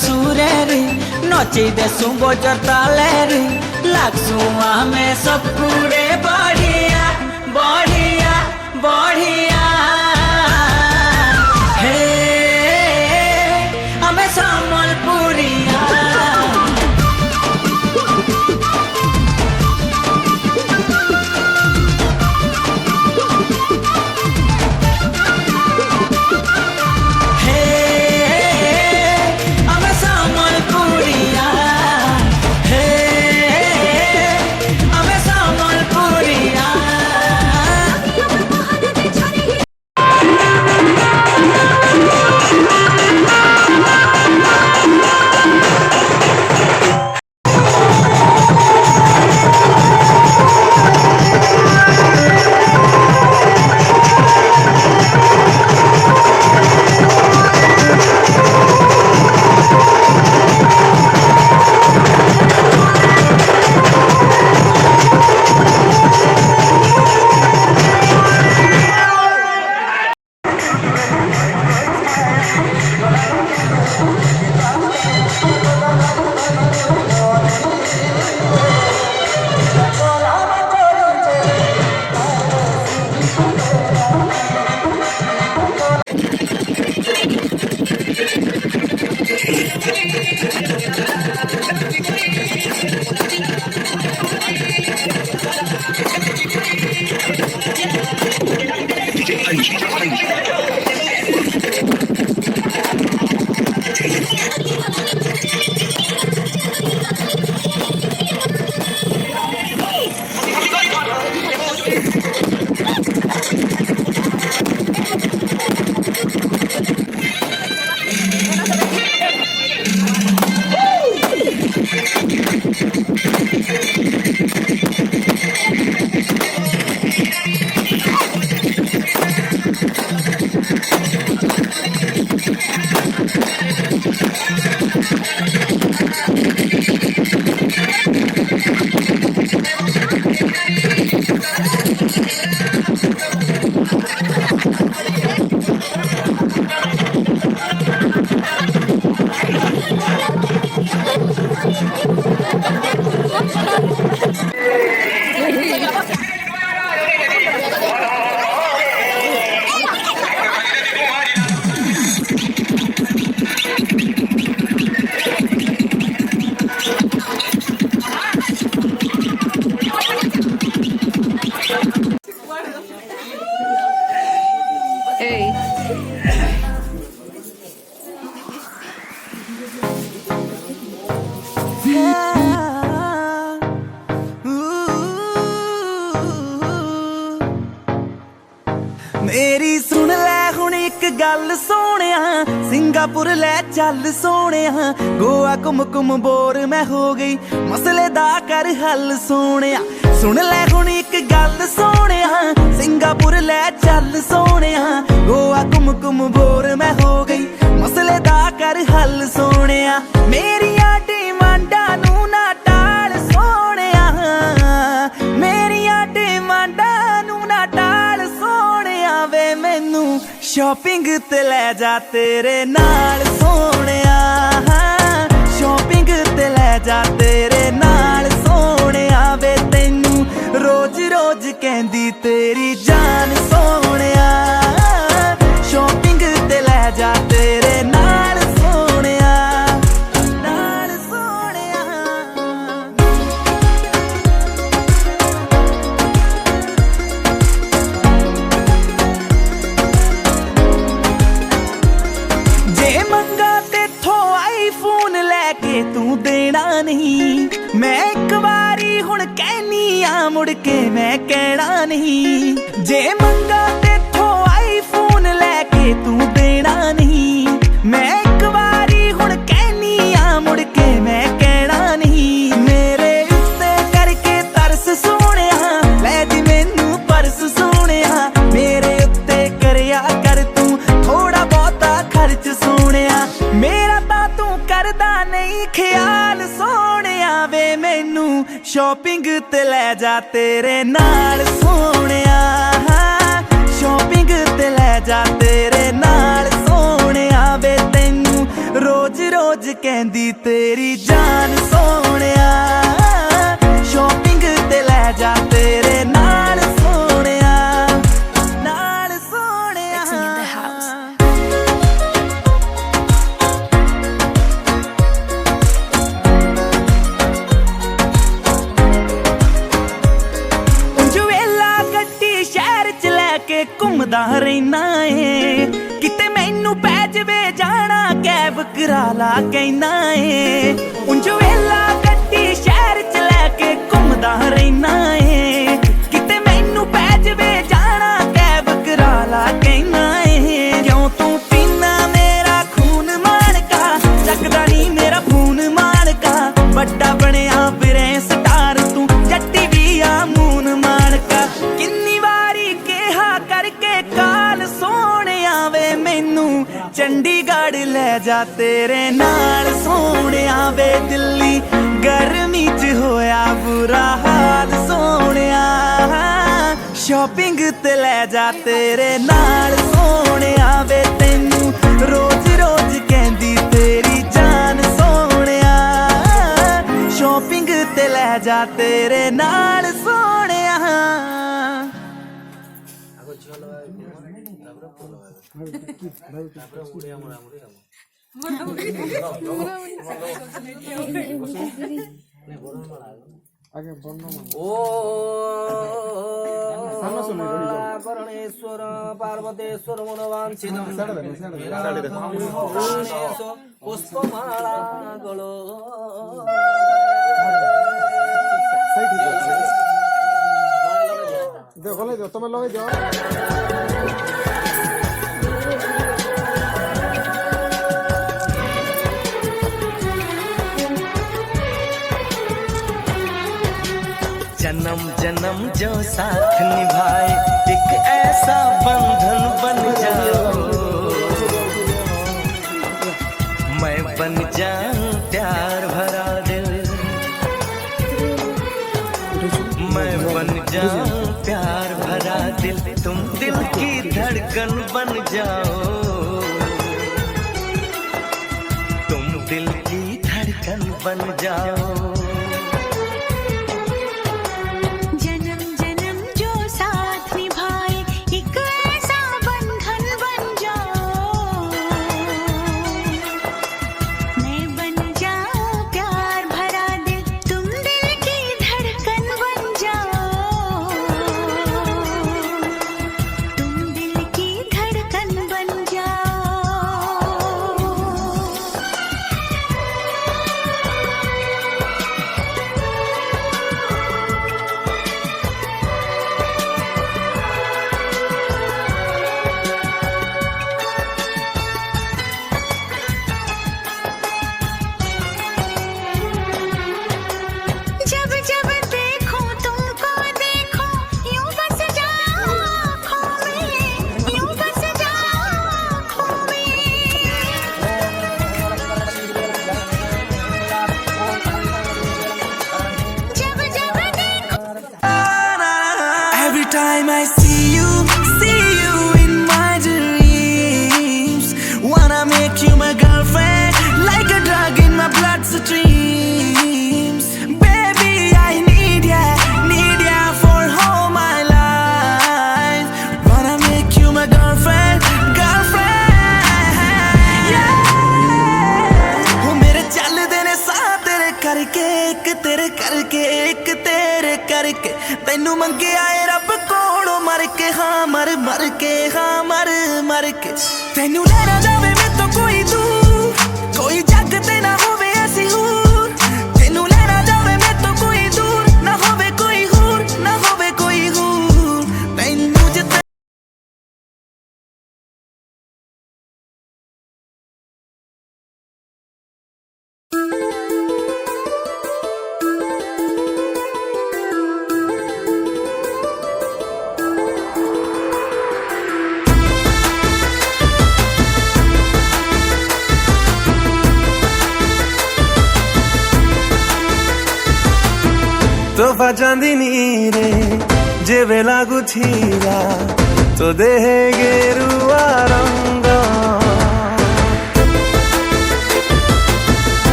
सुरे रे नचे देसु बजर ताले रे लागसु आमे सब पूरे बढ़िया बढ़िया बढ़िया हे हमें संबलपुरिया मेरी सुन लै हुण एक गल सोहणिया सिंगापुर लै चल सोहणिया गोवा घुम घुम बोर मैं हो गई मसले दा कर हल सोहणिया सुन लै हुण एक गल सोहणिया सिंगापुर लै चल सोहणिया गोवा घुम घुम बोर मैं हो गई मसले दा कर हल सोहणिया मेरिया डिमांडां नूं ना टाल सोहणिया मेरिया डिमांडां नूं ना टाल सोहणिया वे मैनू शॉपिंग ते लै जा तेरे नाल सोहणिया शॉपिंग ते लै जा तेरे नाल सोहणिया वे तैनू रोज रोज कहंदी तेरी जान सोहणिया शॉपिंग ते लै जा तेरे नाल सोहणिया नाल सोहणिया जे मंगा तेथों आईफोन लैके तू देना नहीं मैं एक बारी हुण कहनी आ मुड़ के मैं कहना नहीं जे मंगा तेथों आईफोन लैके तू देना नहीं मैं एक बारी हुण कहनी आ मुड़ के मैं कहना नहीं मेरे उत्ते करके तरस सोहणिया लै जी मैनू परस सोहणिया मेरे उत्ते करया कर तू थोड़ा बहुता खर्च सोहणिया मेरा तां तू करदा नहीं ख्याल सोहणिया वे मैनू शॉपिंग ते लै जा तेरे नाल सोहणिया शॉपिंग ते लै जा तेरे नाल सोहणिया वे तैनू रोज रोज रोज कहंदी तेरी जान सोहणिया शॉपिंग ते लै जा तेरे नाल सोहणिया नाल सोहणिया घूमदा रहना है किते मैनू पै जवे जाना कैब करा ला कहना है उंज वेला गड्डी शहर च लैके घूमदा रहना है किते मैनू पै जवे जाना कैब करा ला कहना है क्यों तू पीना मेरा खून मानका चकदा नी मेरा खून मानका बड़ा बनया फिरे स्टार तू जट्टी भी आ मून मानका किन्नी वारी कहा करके काल सोने आवे मैनू चंडीगढ़ ले जा तेरे नाल सोने आवे दिल्ली गर्मी च होया बुरा हाल सोने शॉपिंग ते ले जा तेरे नाल सोने आवे तेनू रोज रोज कहंदी तेरी जान सोने शॉपिंग ते ले जा तेरे नाल सोने परमेश्वर पार्वतेश्वर मनोवांछितम पुष्पमाला गलो देखो ले तुम लोग जाओ जन्म जन्म जो साथ निभाए एक ऐसा बंधन बन जाओ मैं बन जाऊं प्यार भरा दिल मैं बन जाऊं प्यार भरा दिल तुम दिल की धड़कन बन जाओ तुम दिल की धड़कन बन जाओ Time I see you in my dreams. Wanna make you my girlfriend, like a drug in my bloodstreams. Baby, I need ya for all my life. Wanna make you my girlfriend, yeah. Oh, mere chalde ne saath tere karke, ek tere karke, ek tere karke. Tenu mangiya hai रब कोड़ो मर के हाँ मर मर के हाँ मर मर के तेनू लेना जावे मैं तो कोई दूर कोई जग ते ना होवे ऐसी हूर तेनू लेना जावे मैं तो कोई दूर ना होवे कोई हूर ना होवे कोई हूर तेनू जिते तोहफा चांदी नीरे जेबे लागू छीरा तो देहे गेरुआ रंग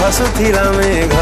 ହସୁଥିଲା ମେଘ